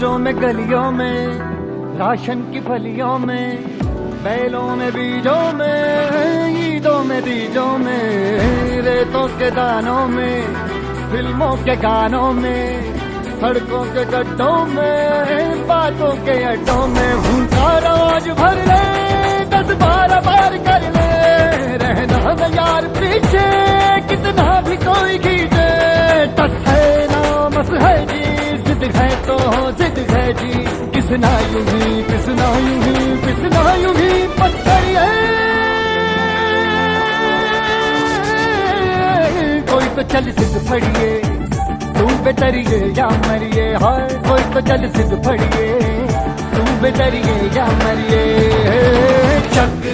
कोचों में गलियों में, राशन की फलियों में, बैलों में बीजों में, ईदों में दीजों में, रेतों के दानों में, फिल्मों के गानों में, सड़कों के गड्ढों में, बातों के अड्डों में। भूखा रोज भर ले 10-12 बार कर ले, रहना न यार पीछे कितना भी कोई खींचे। टस है ना मस है जी, जिद है तो जिद है जी, किसना यूं ही किसना यूं ही किसना यूं ही बस करिए। कोई तो चल जिद फड़िए, तू बेतरिए या मरिए। हाय कोई तो चल जिद फड़िए, तू बेतरिए या मरिए। चक